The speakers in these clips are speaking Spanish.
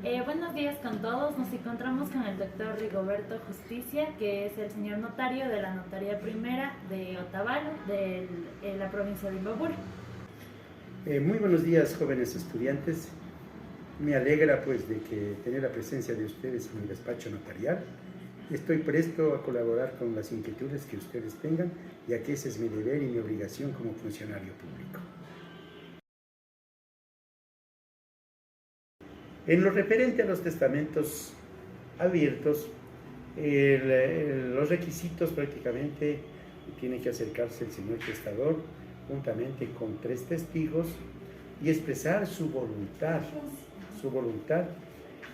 Buenos días con todos. Nos encontramos con el doctor Rigoberto Justicia, que es el señor notario de la Notaría Primera de Otavalo, de la provincia de Imbabura. Muy buenos días, jóvenes estudiantes. Me alegra pues de que tener la presencia de ustedes en mi despacho notarial. Estoy presto a colaborar con las inquietudes que ustedes tengan, ya que ese es mi deber y mi obligación como funcionario público. En lo referente a los testamentos abiertos, los requisitos prácticamente tiene que acercarse el señor testador juntamente con 3 testigos y expresar su voluntad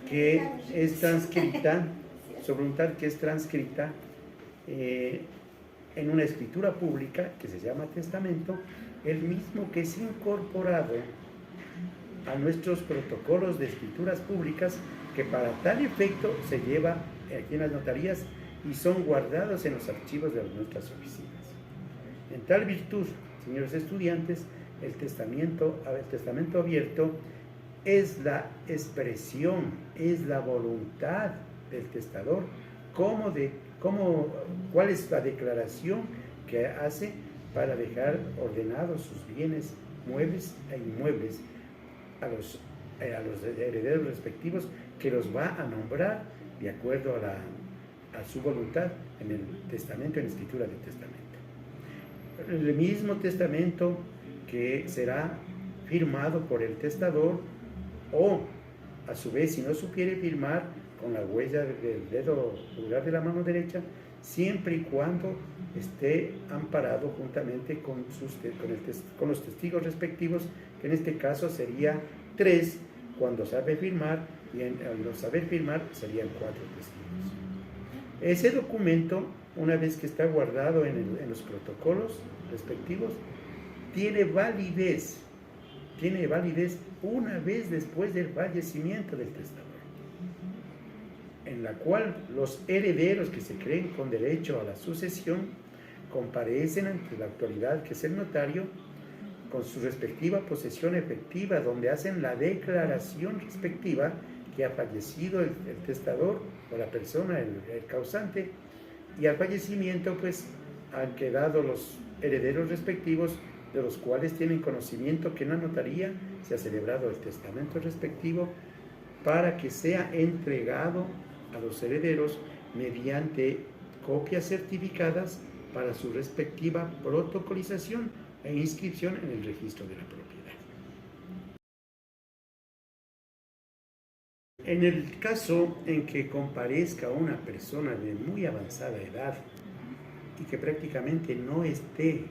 que es transcrita, en una escritura pública que se llama testamento, el mismo que es incorporado a nuestros protocolos de escrituras públicas, que para tal efecto se lleva aquí en las notarías y son guardados en los archivos de nuestras oficinas. En tal virtud, señores estudiantes, el testamento abierto es la expresión, es la voluntad del testador, cuál es la declaración que hace para dejar ordenados sus bienes muebles e inmuebles a los herederos respectivos, que los va a nombrar de acuerdo a su voluntad en el testamento, en la escritura del testamento. El mismo testamento que será firmado por el testador, o a su vez, si no supiere firmar, con la huella del dedo pulgar de la mano derecha, siempre y cuando esté amparado juntamente con los testigos respectivos, que en este caso sería 3 cuando sabe firmar, y al no saber firmar serían 4 testigos. Ese documento, una vez que está guardado en los protocolos respectivos, tiene validez una vez después del fallecimiento del testador, en la cual los herederos que se creen con derecho a la sucesión comparecen ante la autoridad, que es el notario, con su respectiva posesión efectiva, donde hacen la declaración respectiva que ha fallecido el testador o la persona, el causante, y al fallecimiento pues han quedado los herederos respectivos, de los cuales tienen conocimiento que en la notaría se ha celebrado el testamento respectivo, para que sea entregado a los herederos mediante copias certificadas para su respectiva protocolización e inscripción en el registro de la propiedad. En el caso en que comparezca una persona de muy avanzada edad y que prácticamente no esté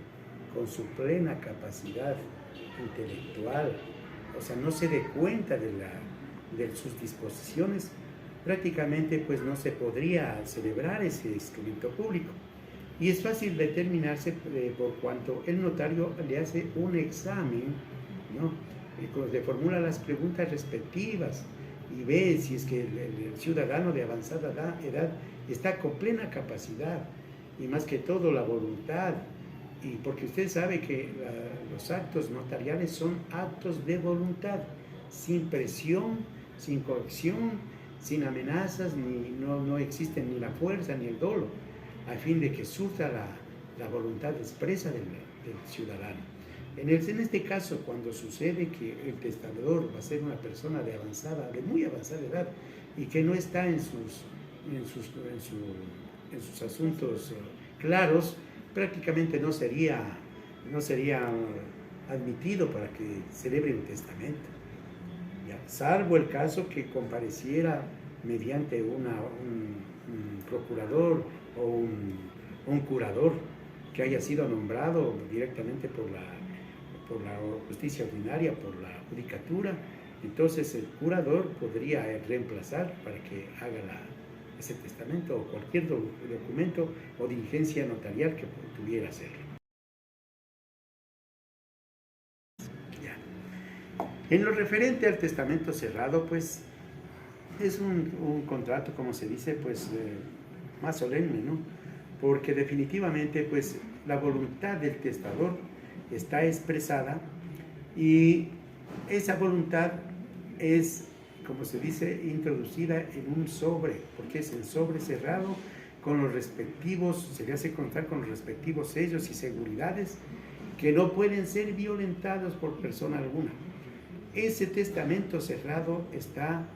con su plena capacidad intelectual, o sea, no se dé cuenta de sus disposiciones, prácticamente pues no se podría celebrar ese escrito público. Y es fácil determinarse por cuanto el notario le hace un examen, ¿no? Le formula las preguntas respectivas y ve si es que el ciudadano de avanzada edad está con plena capacidad, y más que todo la voluntad, y porque usted sabe que los actos notariales son actos de voluntad, sin presión, sin coacción, sin amenazas, no existen ni la fuerza ni el dolo, a fin de que surta la voluntad expresa del ciudadano. En este caso, cuando sucede que el testador va a ser una persona de muy avanzada edad, y que no está en sus asuntos claros, prácticamente no sería admitido para que celebre un testamento, ¿ya? Salvo el caso que compareciera mediante un procurador o un curador que haya sido nombrado directamente por la justicia ordinaria, por la judicatura. Entonces el curador podría reemplazar para que haga ese testamento o cualquier documento o diligencia notarial que pudiera hacerlo. Ya. En lo referente al testamento cerrado, pues es un contrato, como se dice, pues más solemne, ¿no? Porque definitivamente pues la voluntad del testador está expresada, y esa voluntad es como se dice, introducida en un sobre, porque es el sobre cerrado con los respectivos, se le hace contar con los respectivos sellos y seguridades que no pueden ser violentados por persona alguna. Ese testamento cerrado está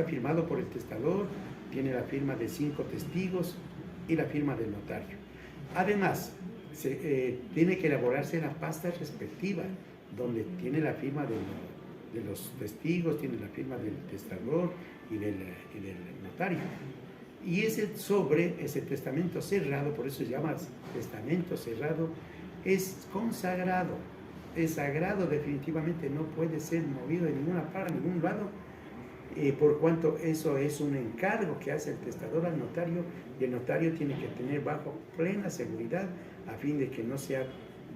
firmado por el testador, tiene la firma de 5 testigos y la firma del notario. Además, tiene que elaborarse la pasta respectiva, donde tiene la firma de los testigos, tiene la firma del testador y del notario. Y ese sobre, ese testamento cerrado, por eso se llama testamento cerrado, es consagrado, es sagrado, definitivamente no puede ser movido de ninguna parte, de ningún lado, por cuanto eso es un encargo que hace el testador al notario, y el notario tiene que tener bajo plena seguridad a fin de que no sea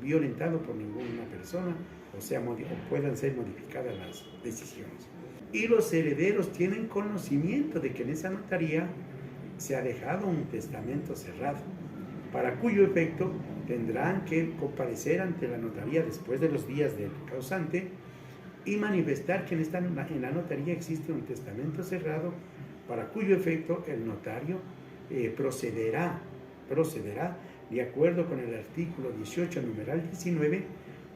violentado por ninguna persona o puedan ser modificadas las decisiones. Y los herederos tienen conocimiento de que en esa notaría se ha dejado un testamento cerrado, para cuyo efecto tendrán que comparecer ante la notaría después de los días del causante y manifestar que en la notaría existe un testamento cerrado, para cuyo efecto el notario procederá de acuerdo con el artículo 18, numeral 19,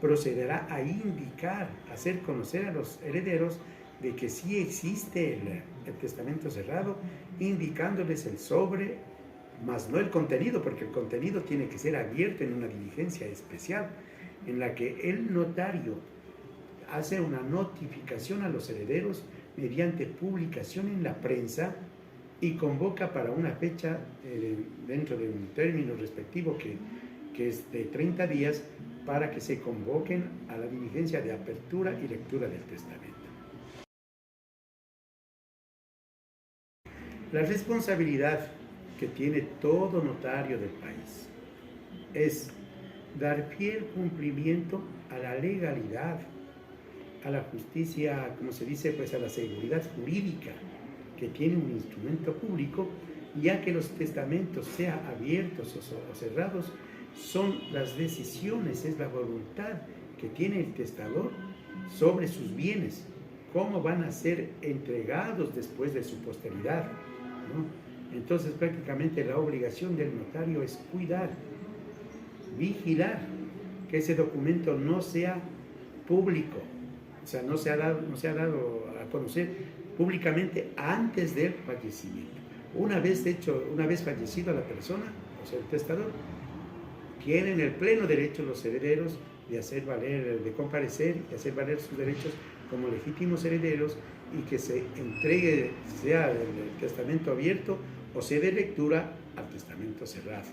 procederá a indicar, a hacer conocer a los herederos de que sí existe el testamento cerrado, indicándoles el sobre, más no el contenido, porque el contenido tiene que ser abierto en una diligencia especial, en la que el notario hace una notificación a los herederos mediante publicación en la prensa y convoca para una fecha dentro de un término respectivo que es de 30 días para que se convoquen a la diligencia de apertura y lectura del testamento. La responsabilidad que tiene todo notario del país es dar fiel cumplimiento a la legalidad, a la justicia, como se dice, pues a la seguridad jurídica que tiene un instrumento público, ya que los testamentos, sea abiertos o cerrados, son las decisiones, es la voluntad que tiene el testador sobre sus bienes, cómo van a ser entregados después de su posteridad, ¿no? Entonces prácticamente la obligación del notario es cuidar, vigilar que ese documento no sea público, o sea, no se ha dado a conocer públicamente antes del fallecimiento. Una vez fallecida la persona, o sea, el testador, tienen el pleno derecho los herederos de comparecer y hacer valer sus derechos como legítimos herederos, y que se entregue, sea el testamento abierto o se dé lectura al testamento cerrado.